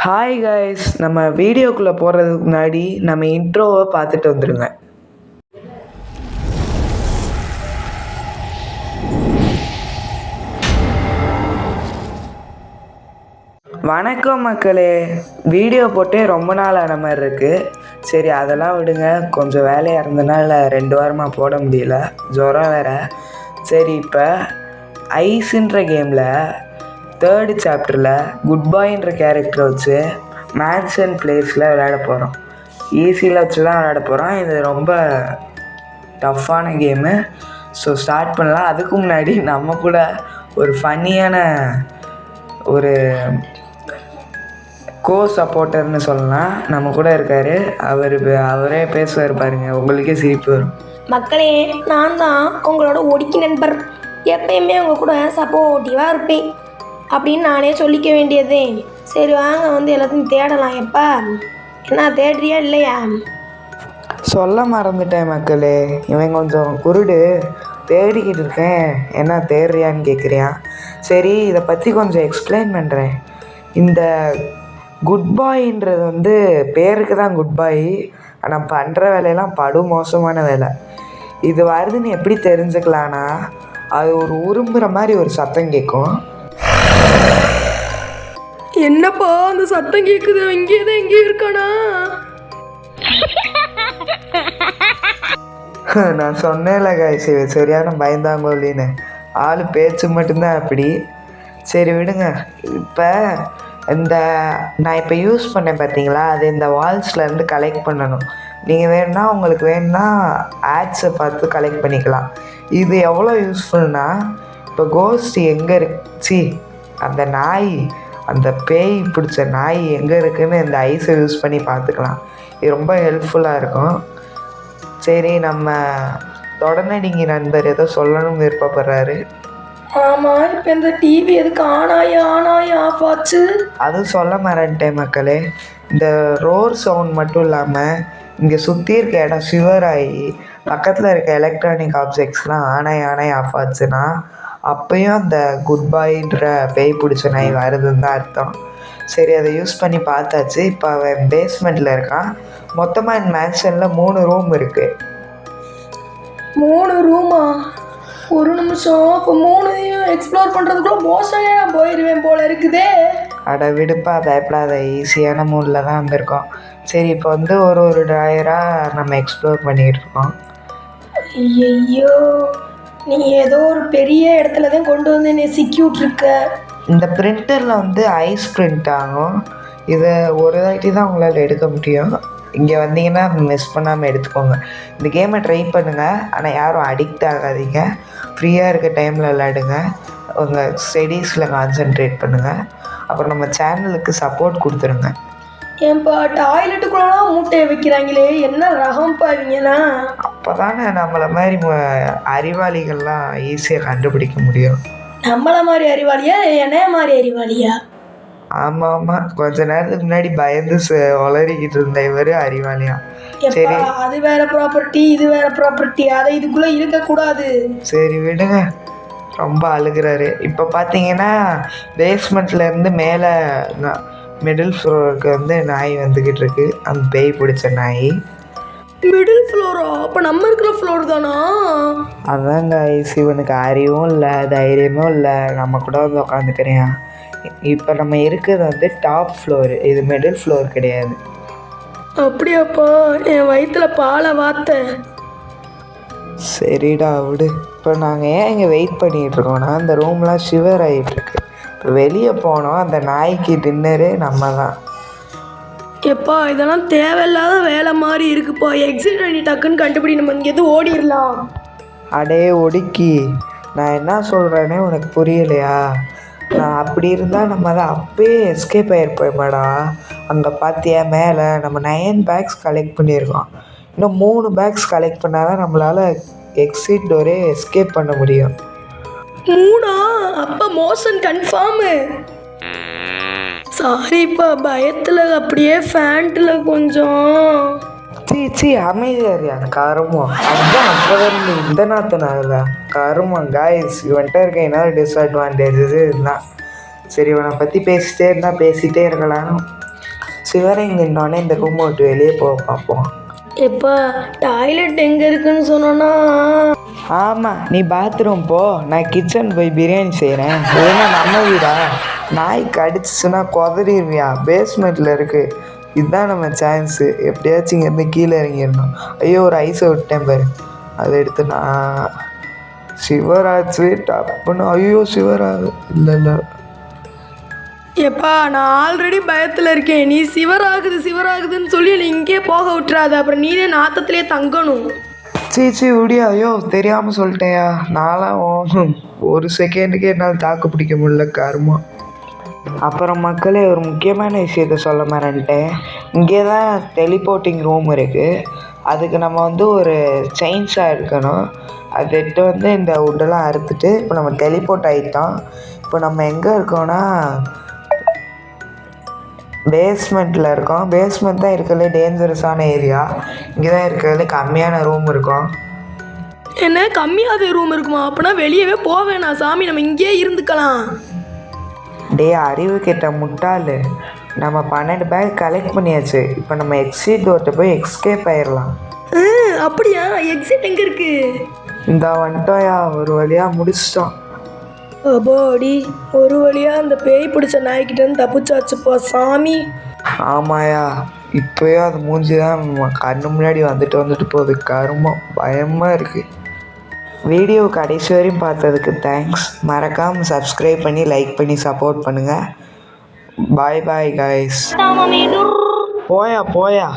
Hi guys, நம்ம வீடியோக்குள்ளே போகிறதுக்கு முன்னாடி நம்ம இன்ட்ரோவை பார்த்துட்டு வந்துடுங்க. வணக்கம் மக்களே. வீடியோ போட்டே ரொம்ப நாள் ஆன மாதிரி இருக்குது. சரி, அதெல்லாம் விடுங்க. கொஞ்சம் வேலையாக இருந்தனால 2 வாரமாக போட முடியல, ஜுரம் வேறு. சரி, இப்போ ஐஸ்ன்ற கேமில் 3rd சாப்டரில் குட் பாய்ன்ற கேரக்டரை வச்சு மேன்ஷன் பிளேஸில் விளையாட போகிறோம். ஈஸியில் வச்சு தான் விளையாட போகிறோம். இது ரொம்ப டஃப்பான கேமு. ஸோ ஸ்டார்ட் பண்ணலாம். அதுக்கு முன்னாடி நம்ம கூட ஒரு ஃபன்னியான ஒரு சப்போர்ட்டர்னு சொல்லலாம், நம்ம கூட இருக்கார். அவரே பேசுவார் பாருங்க, உங்களுக்கே சிரிப்பு வரும். மக்களே, நான் தான் உங்களோட ஒடுக்கி நண்பர். எப்பயுமே உங்கள் கூட சப்போர்ட்டிவாக இருப்பேன் அப்படின்னு நானே சொல்லிக்க வேண்டியதே. சரி வாங்க, எல்லாத்தையும் தேடலாம். எப்பா என்ன தேடுறியா இல்லையா? சொல்ல மறந்துட்டேன் மக்களே, இவன் கொஞ்சம் குருடு. தேடிக்கிட்டு இருக்கேன், என்ன தேடுறியான்னு கேட்குறியான். சரி, இதை பற்றி கொஞ்சம் எக்ஸ்பிளைன் பண்ணுறேன். இந்த குட் பாய்ன்றது பேருக்கு தான் குட் பாய், ஆனால் பண்ணுற வேலையெல்லாம் படு மோசமான வேலை. இது வருதுன்னு எப்படி தெரிஞ்சுக்கலான்னா, அது ஒரு உரும்புகிற மாதிரி ஒரு சத்தம் கேட்கும். என்னப்பா அந்த சத்தம் கேட்குது? எங்கேயும் இருக்கானா? நான் சொன்னேன்ல காய்ச்சி, சரியான பயந்தாங்கோலின்னு. ஆள் பேச்சு மட்டும்தான் அப்படி. சரி விடுங்க. இப்போ நான் இப்போ யூஸ் பண்ணேன் பார்த்தீங்களா, அது இந்த வால்ஸ்லேருந்து கலெக்ட் பண்ணணும். நீங்கள் உங்களுக்கு வேணும்னா ஆட்ஸை பார்த்து கலெக்ட் பண்ணிக்கலாம். இது எவ்வளோ யூஸ்ஃபுல்னா, இப்போ கோஸ்ட் எங்கே இருந்துச்சு, அந்த நாய், அந்த பேய் பிடிச்ச நாய் எங்கே இருக்குதுன்னு இந்த ஐஸை யூஸ் பண்ணி பார்த்துக்கலாம். இது ரொம்ப ஹெல்ப்ஃபுல்லாக இருக்கும். சரி, நம்ம தொடர்நடிங்க நண்பர் ஏதோ சொல்லணும்னு விருப்பப்படுறாரு. ஆமாம், இப்போ இந்த டிவி எதுக்கு ஆனாய் ஆஃப் ஆச்சு? அதுவும் சொல்ல மறந்துட்டேன் மக்களே. இந்த ரோர் சவுண்ட் மட்டும் இல்லாமல் இங்கே சுற்றி இருக்க இடம் ஷிவர் ஆகி பக்கத்தில் இருக்க எலக்ட்ரானிக் ஆப்ஜெக்ட்ஸ்லாம் ஆனாய் ஆஃப் ஆச்சுன்னா அப்போயும் அந்த குட் பாய்ன்ற பேய் பிடிச்ச நாய் வருதுன்னு தான் அர்த்தம். சரி, அதை யூஸ் பண்ணி பார்த்தாச்சு. இப்போ அவன் பேஸ்மெண்ட்டில் இருக்கான். மொத்தமாக இந்த மேன்ஷனில் 3 ரூம் இருக்குது. 3 ரூமா? ஒரு நிமிஷம். இப்போ 3ஐயும் எக்ஸ்ப்ளோர் பண்ணுறதுக்குள்ள மோசமே நான் போயிடுவேன் போல இருக்குதே. அட விடுப்பா, பயப்படாத. ஈஸியான மூடில் தான் வந்திருக்கோம். சரி, இப்போ ஒரு ட்ராயராக நம்ம எக்ஸ்ப்ளோர் பண்ணிக்கிட்டு இருக்கோம். ஐயோ, நீ ஏதோ ஒரு பெரிய இடத்துல தான் கொண்டு வந்து என்னை சிக்கிவிட்ருக்க. இந்த பிரிண்டரில் ஐஸ் பிரிண்ட் ஆகும். இதை ஒரு தாட்டி தான் உங்களால் எடுக்க முடியும். இங்கே வந்தீங்கன்னா மிஸ் பண்ணாமல் எடுத்துக்கோங்க. இந்த கேமை ட்ரை பண்ணுங்கள், ஆனால் யாரும் அடிக்ட் ஆகாதீங்க. ஃப்ரீயாக இருக்க டைமில் விளையாடுங்க. உங்கள் ஸ்டடீஸில் கான்சென்ட்ரேட் பண்ணுங்கள். அப்புறம் நம்ம சேனலுக்கு சப்போர்ட் கொடுத்துருங்க. ஏன்பா டாய்லெட்டுக்குள்ளலாம் மூட்டையை வைக்கிறாங்களே, என்ன ரகம் பாவீங்கன்னா? அப்போ தானே நம்மளை மாதிரி அறிவாளிகள்லாம் ஈஸியாக கண்டுபிடிக்க முடியும். நம்மளை மாதிரி அறிவாளியா, என்னைய மாதிரி அறிவாளியா? ஆமாம், கொஞ்ச நேரத்துக்கு முன்னாடி பயந்து உளறிக்கிட்டு இருந்த இவர் அறிவாளியா? சரி, அது வேற ப்ராப்பர்ட்டி, இது வேற ப்ராப்பர்ட்டி, அதை இதுக்குள்ளே இருக்கக்கூடாது. சரி விடுங்க, ரொம்ப அழுகிறாரு. இப்போ பார்த்தீங்கன்னா பேஸ்மெண்ட்லேருந்து மேலே மிடில் ஃப்ளோருக்கு நாய் வந்துக்கிட்டு இருக்கு. அந்த பேய் பிடிச்ச நாய். Middle Flora? அப்போ நம்ம இருக்கிற ஃப்ளோர் தானா? அதாங்க, இவனுக்கு அறிவும் இல்லை, தைரியமும் இல்லை. நம்ம கூட உட்காந்துக்கிறேன். இப்போ நம்ம இருக்கிறது டாப் ஃப்ளோரு, இது மிடில் ஃப்ளோர் கிடையாது. அப்படியாப்பா? என் வயிற்றுல பாலை வாத்த. சரிடா விடு. இப்போ நாங்கள் ஏன் இங்கே வெயிட் பண்ணிகிட்டு இருக்கோம்னா, அந்த ரூம்லாம் ஷிவர் ஆகிட்டுருக்கு. இப்போ வெளியே போனோம், அந்த நாய்க்கு டின்னரு நம்ம தான். எப்பா இதெல்லாம் தேவையில்லாத வேலை மாதிரி இருக்குப்பா. எக்ஸிட் பண்ணி டக்குன்னு கண்டுபிடி, நம்ம இங்கேருந்து ஓடிடலாம். அடே ஒடுக்கி, நான் என்ன சொல்கிறேன்னே உனக்கு புரியலையா? நான் அப்படி இருந்தால் நம்ம தான் அப்பயே எஸ்கேப் ஆகிருப்போம்மாடா. அங்கே பார்த்தியா மேலே நம்ம 9 பேக்ஸ் கலெக்ட் பண்ணியிருக்கோம். இன்னும் 3 பேக்ஸ் கலெக்ட் பண்ணால் தான் நம்மளால் எக்ஸிட் டோரே எஸ்கேப் பண்ண முடியும். 3ஆ? அப்போ மோஷன் கன்ஃபார்மு. சாரிப்பா, பயத்தில் அப்படியே ஃபேண்ட்டில் கொஞ்சம். சீ அமைதியாரியா கருமம். அதுதான் அப்போதான் இந்த நாத்தனால கருமம். காய்ஸ், இவன்ட்ட இருக்க என்ன டிஸ்அட்வான்டேஜஸ் இதுதான். சரி இவனை பற்றி பேசிட்டே இருந்தால் பேசிகிட்டே இருக்கலாம். சிவரங்கன்னொடனே இந்த ரூமை விட்டு வெளியே போக பார்ப்போம். எப்பா டாய்லெட் எங்கே இருக்குன்னு சொன்னோன்னா ஆமாம், நீ பாத்ரூம் போ, நான் கிச்சன் போய் பிரியாணி செய்கிறேன். இல்லைன்னா நம்ம வீடா? நாய் கடிச்சிச்சுன்னா கொதறிடுவியா? பேஸ்மெண்ட்டில் இருக்குது. இதுதான் நம்ம சான்ஸு. எப்படியாச்சும் இங்கேருந்து கீழே இறங்கிடணும். ஐயோ, ஒரு ஐஸை விட்டேன் பாரு, அதை எடுத்து நான் சிவராஜ் டப்புன்னு. ஐயோ சிவராஜ் இல்லை. எப்பா நான் ஆல்ரெடி பயத்தில் இருக்கேன். நீ சிவராகுதுன்னு சொல்லி நீ இங்கே போக விட்டுறாத. அப்புறம் நீனே நாத்தத்திலே தங்கணும். சீச்சி விடியா. ஐயோ தெரியாமல் சொல்லிட்டேயா. நான்லாம் ஒரு செகண்டுக்கே என்னால் தாக்கு பிடிக்க முடியல கருமா. அப்புறம் மக்களே, ஒரு முக்கியமான விஷயத்த சொல்ல மாட்டேன்ட்டேன். இங்கே தான் டெலிபோர்ட்டிங் ரூம் இருக்குது. அதுக்கு நம்ம வந்து ஒரு செயின்ஸா எடுக்கணும். அதை எடுத்து வந்து இந்த வுட்டெல்லாம் அறுத்துட்டு இப்போ நம்ம டெலிபோர்ட் ஆகிட்டோம். இப்போ நம்ம எங்கே இருக்கோம்னா பேஸ்மெண்ட்டில் இருக்கோம். பேஸ்மெண்ட் தான் இருக்கிறதுலே டேஞ்சரஸான ஏரியா. இங்கே தான் இருக்கிறதுலே கம்மியான ரூம் இருக்கும். என்ன கம்மியாத ரூம் இருக்குமா? அப்படின்னா வெளியவே போவேணா சாமி, நம்ம இங்கேயே இருந்துக்கலாம். அறிவு கெட்ட முட்டாள், நம்ம 12 பேக் கலெக்ட் பண்ணியாச்சு. இப்போ நம்ம எக்ஸிட் டோர்கிட்ட போய் எக்ஸ்கேப் ஆயிடலாம். அப்படியா? எக்ஸிட் எங்கே இருக்கு? இந்த வந்துட்டோயா, ஒரு வழியாக முடிச்சிட்டோம். அப்பாடி, ஒரு வழியாக அந்த பேய் பிடிச்ச நாய்கிட்டேருந்து தப்பிச்சாச்சுப்பா சாமி. ஆமாயா, இப்போயோ அது மூஞ்சி தான் நம்ம கண்ணு முன்னாடி வந்துட்டு போகுது. கருமம், பயமாக இருக்குது. வீடியோ கடைசி வரையும் பார்த்ததுக்கு தேங்க்ஸ். மறக்காமல் சப்ஸ்கிரைப் பண்ணி லைக் பண்ணி சப்போர்ட் பண்ணுங்கள். பாய் பாய் கைஸ். போயா